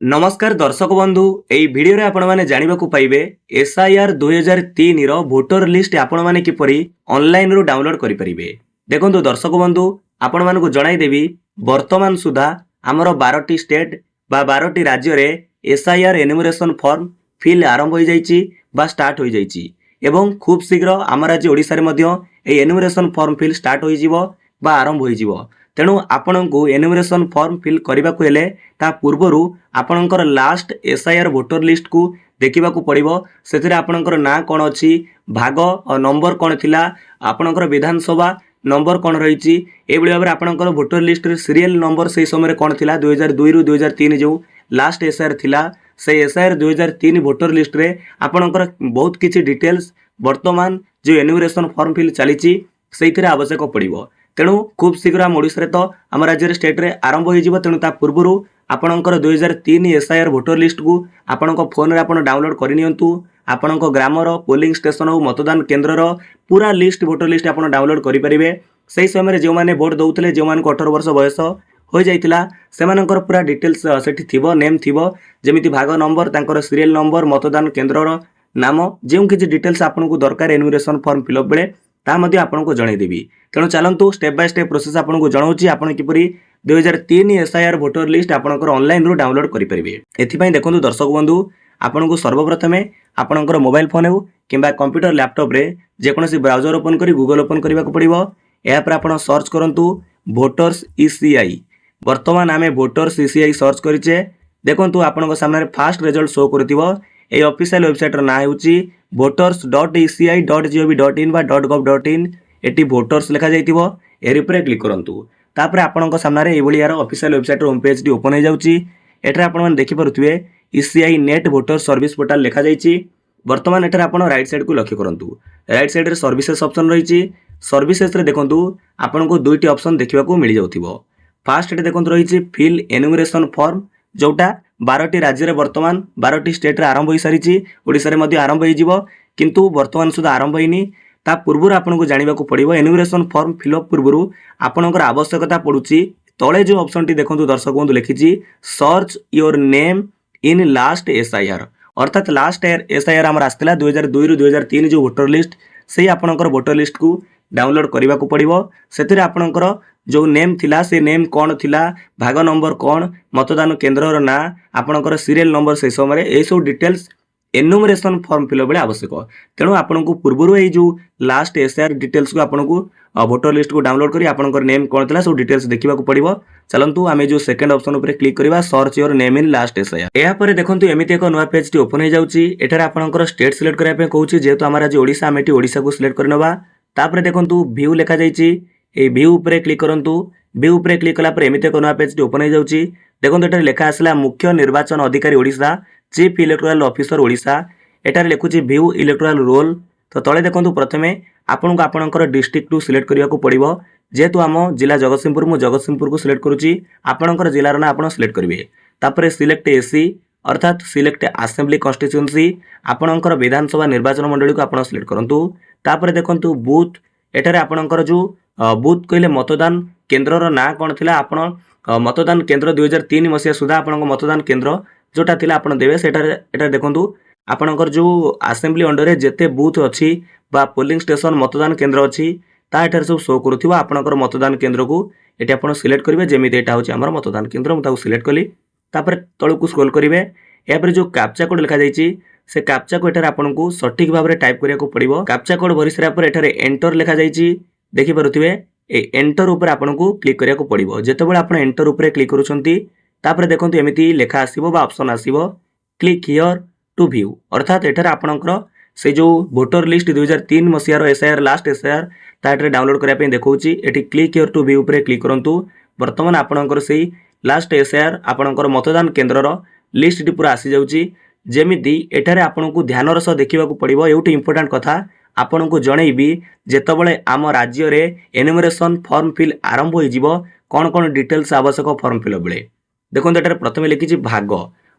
नमस्कार दर्शक बंधु एई भिडियो रे आपण माने जानिबा को पाइबे एसआईआर 2003 रो वोटर लिस्ट आपण माने किपरि ऑनलाइन रो डाउनलोड करि परिबे। देखंतु दर्शक बंधु आपण माने को जणाई देबी वर्तमान सुधा हमरो 12 टी स्टेट बा 12 टी राज्य रे एसआईआर एनुमरेशन फॉर्म फिल आरंभ होई जाईची बा स्टार्ट होई जाईची एवं खूब शीघ्र आम राज्य ओडिसा रे मध्य ए एनुमरेशन फॉर्म फिल स्टार्ट होई जिवो बा आरंभ होई जिवो। तेणु आपणको एनुमरेशन फॉर्म फिल करने को हेले ता पूर्वरु आपणकर लास्ट एसआईआर वोटर लिस्ट को देखा पड़ो से आपणकर ना कौन अच्छी भाग और नंबर कौन थिला आपणकर विधानसभा नंबर कौन रही भाव में आपणकर वोटर लिस्ट रे सीरियल नंबर से समय कौन थिला 2002 रु 2003 जो लास्ट एसआईआर थिला से एसआईआर 2003 वोटर लिस्ट रे आपणकर बहुत किछि डिटेल्स वर्तमान जो एनुमरेशन फॉर्म फिल चली से आवश्यक पड़ो। तेणु खूब शीघ्र आम ओडिशा तो आम राज्य स्टेट रे आरंभ हो तेणु ता पूर्व आपणकर 2003 एसआईआर वोटर लिस्ट को आपण फोन रे आपण डाउनलोड करनियंतु आपण ग्रामर पोलिंग स्टेशन और मतदान केन्द्र पूरा लिस्ट वोटर लिस्ट आप डाउनलोड करेंगे। से समय जो मैंने भोट दौले जो 18 वर्ष बयस हो जाइतिला सेमानकर पूरा डिटेल्स सेठी थिबो नेम थिबो जेमिति भाग नंबर तांकर सीरियल नंबर मतदान केन्द्र नाम जो किछि डिटेल्स आपनको दरकार एनुमरेशन फॉर्म फिलअप बेले आपको जनईदेवी। तेणु चलतु स्टेप बाय स्टेप प्रोसेस आपको जनाऊँगी आपड़ किपरि 2003 एसआईआर वोटर लिस्ट आपणकर ऑनलाइन रू डाउनलोड करेंगे। एथिपाई देखंतु दर्शक बंधु आपको सर्वप्रथमे आपणकर मोबाइल फोन हो कि कंप्यूटर लैपटॉप रे जेकोसी ब्राउजर ओपन करी गूगल ओपन करने को पड़ो। या पर सर्च करंतु वोटर्स ईसीआई। वर्तमान आम वोटर्स ईसीआई सर्च करें देखंतु आपन सामने फास्ट रिजल्ट शो करथिबो। ए ऑफिशियल वेबसाइट रो ना होची voters.eci.gov.in बा .gov.in। एटी वोटर्स लिखा जाइथिबो एरि पर क्लिक करंतु तापर आपन सामने ए भली यार ऑफिशियल वेबसाइट रो होम पेज टी ओपन हो जाउची। एठरे आपन मन देखि परुथिबे ECI net voter service portal लिखा जाइची। वर्तमान एठरे आपन राइट साइड को लक्ष्य करंतु राइट साइड रे सर्विसेस ऑप्शन रहिची। सर्विसेस रे देखंतु आपन को दुईटी ऑप्शन देखिबा को मिल जाउथिबो। फास्ट एटे देखंतु रहिची फिल एनुमरेशन फॉर्म जोटा 12 राज्य रे वर्तमान 12 स्टेट रे आरंभ हो सारी ओडिसा रे मध्य आरंभ हो किंतु वर्तमान सुधा आरंभ होइनी। ता पूर्व आपको जानवा पड़ो एनुमरेशन फॉर्म फिलअप पूर्व आपणकर आवश्यकता पड़ुची तले जो ऑप्शन टी देखंतु दर्शक बंधु लिखिची search your name in last SIR अर्थात लास्ट एसआईआर आमर आसला 2002 रु 2003 जो वोटर लिस्ट से आपणकर वोटर लिस्ट को डाउनलोड करने को पड़ो। से आपणकर जो नेम थिला से नेम कौन थिला भाग नंबर कौन मतदान केन्द्र ना आपणकर सीरियल नंबर से समय ये सब डिटेल्स एनुमरेशन फॉर्म फिलअप बेले आवश्यक। तेणु आपको पूर्व ये जो लास्ट एसआईआर डिटेल्स को आपको वोटर लिस्ट को डाउनलोड करी आपणकर नेम कौन थिला सब डिटेल्स देखा पड़ो। चलतु आम जो सेकंड ऑप्शन उपर क्लिक करवा search your name in last SIR. या पर देखंतु एमिति एक नया पेज टी ओपन हो जाउची। एठारे आपणकर स्टेट सिलेक्ट करबा पे कहूची जेहेतु आम राज्य ओडिशा आम एटी ओडिशा को सिलेक्ट करनबा। तापर देखंतु व्यू लिखा जाइची ए व्यू उपर क्लिक करंतु व्यू उपर क्लिक कला पर एमिति एक नया पेज टी ओपन हो जाउची। देखंतु एठारे लिखा आसला मुख्य निर्वाचन अधिकारी Odisha chief electoral officer Odisha. एटारे लिखुची व्यू इलेक्टोरल रोल। तो तले देखंतु प्रथमे आपनको आपणकर डिस्ट्रिक्ट टू सिलेक्ट करिया को पड़िबो जेहेतु आम जिला जगतसिंहपुर मु जगतसिंहपुर को सिलेक्ट करूची आपणकर जिलार ना आपण सिलेक्ट करिवे। तापर सिलेक्ट एसी अर्थात सिलेक्ट असेंबली कन्स्टिट्यूएंसी आपणकर विधानसभा निर्वाचन मंडली को आपण सिलेक्ट करंतु। तापर देखंतु बूथ एटारे आपणकर जो बूथ कहले मतदान केन्द्र ना कौन थिला आपण मतदान केन्द्र 2003 मसिया सुधा आपणको मतदान केन्द्र जोटा थिला आपण देबे सेटारे एटा देखंतु आपणकर जो असेंबली अंडर जेते बूथ अच्छी बा पोलिंग स्टेशन मतदान केन्द्र अच्छी ता एटारे सब शो करूथिबा आपणकर मतदान केन्द्र को एटी आपण सिलेक्ट करिवे। जेमिति एटा होची हमर मतदान केन्द्र मु ताको सिलेक्ट कली। तापर तळकु स्क्रॉल करिवे या पर जो कैप्चा कोड लिखा जाइची से कैप्चा को एटारे आपनको सटीक भाबरे टाइप करिया को पड़िबो। कैप्चा कोड भरि सरा पर एटारे एंटर लिखा जाइची देखि परुथिबे ए एंटर ऊपर आपनको क्लिक करिया को पड़िबो। जेतेबेले आपण एंटर ऊपर क्लिक करूछंती तापर देखंतु एमिति लेखा आसीबो बा ऑप्शन आसीबो क्लिक हियर टू व्यू अर्थात एठारे आपणकर से जो वोटर लिस्ट 2003 मसियार एसआईआर लास्ट एसआईआर ताटे डाउनलोड करिया पे देखौची एठी क्लिक हियर टू व्यू ऊपर क्लिक करंतु। वर्तमान आपणकर से लास्ट एसआईआर आपणकर मतदान केन्द्र लिस्ट टी पूरा आसी जाउची। जेमिति एठारे आपनको ध्यान रस देखिबा को पड़िबो। एउटी इंपोर्टेंट कथा आपनको जणैबी जेतबेले आम राज्य रे एनुमरेशन फॉर्म फिल आरंभ होई जिवो कोन कोन डिटेल्स आवश्यक फॉर्म फिल बेले देखो एटारे प्रथमे लिखिछि भाग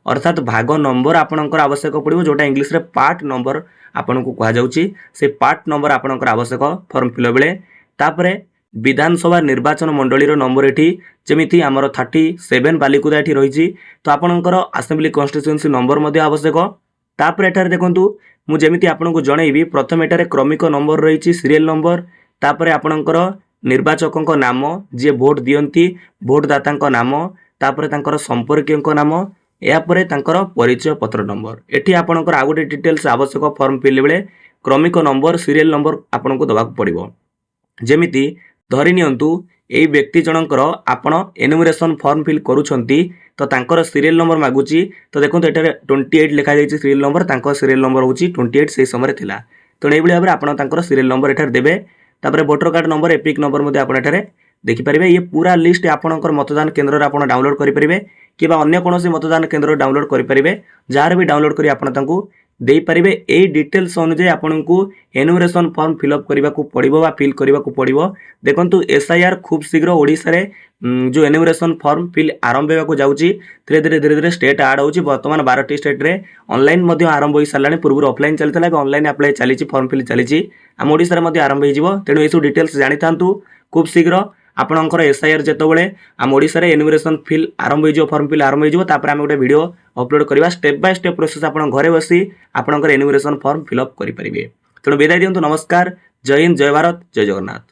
अर्थात भाग नंबर आपणकर आवश्यक पड़िबो जोटा इंग्लिश रे पार्ट नंबर आपनको कहा जाउछि। से पार्ट नंबर आपणकर आवश्यक फॉर्म फिल बेले तापरे विधानसभा निर्वाचन मंडलीर नंबर एठी जेमिति आमर 37 बालिकुदा एठी रही तो आपणकर आसेम्बली कन्स्टिट्युएंसी नंबर मध्य आवश्यक। तापर एठारे देखंतु मु जेमिति आपनकु जणैबी प्रथम एठारे क्रमिक नंबर रही सीरियल नंबर तापर आपणकर निर्वाचकଙ୍କ नाम जे भोट दियंती भोटदाताଙ୍କ नाम तापर तांकर संपर्कीयଙ୍କ नाम यापर तांकर परिचय पत्र नंबर एठी आपणकर आ गोटे डिटेल्स आवश्यक फॉर्म फिल बेले क्रमिक नंबर सीरियल नंबर आपनको दबाक पड़िबो। जेमिति धरि नियंतु एई व्यक्ति जनकर आपण एनुमरेशन फॉर्म फिल करूछंती तो तांकर सीरियल नंबर मागुची तो देखंतु एठारे 28 लिखा जायछि सीरियल नंबर तांकर सीरियल नंबर होची 28 से समय थिला तो एई भली भाबरे आपण तांकर सीरियल नंबर एठारे देबे। तापर voter card number epic number मध्ये आपण एठारे देखि परिबे ये पूरा लिस्ट आपणकर मतदान केंद्र रे आपण डाउनलोड करि परिबे किबा अन्य कोनोसी मतदान केंद्र डाउनलोड करि परिबे जार भी डाउनलोड करी आपण तांकू देई परिबे। एई डिटेल्स अनुसार आपनकू एनुमरेशन फॉर्म फिलअप करबा को पड़िबो बा फिल करबा को पड़िबो। देखंतु एसआईआर खूब शीघ्र ओडिसा रे जो एनुमरेशन फॉर्म फिल आरंभ हेबाकू जाउची धीरे धीरे स्टेट ऐड होची। वर्तमान 12टी स्टेट रे ऑनलाइन मध्ये आरंभ होई सालाने पूर्व ऑफलाइन चलतला ऑनलाइन अप्लाई चलीची फॉर्म फिल चलीची हम ओडिसा रे मध्ये आरंभ हेजिवो। तेणु एसु डिटेल्स जानि थांतु खूब शीघ्र आपणकर एसआईआर जेतबेले आम ओडिसा रे एनुमरेशन फिल आरंभ होइजो फॉर्म फिल आरंभ होइजो तापर हम गोटे वीडियो अपलोड करबा स्टेप बाय स्टेप प्रोसेस आपण घरे बसी आपणकर एनुमरेशन फॉर्म फिलअप करि परिबे। तेणु विदाय दियंतु नमस्कार जय हिंद जय भारत जय जगन्नाथ।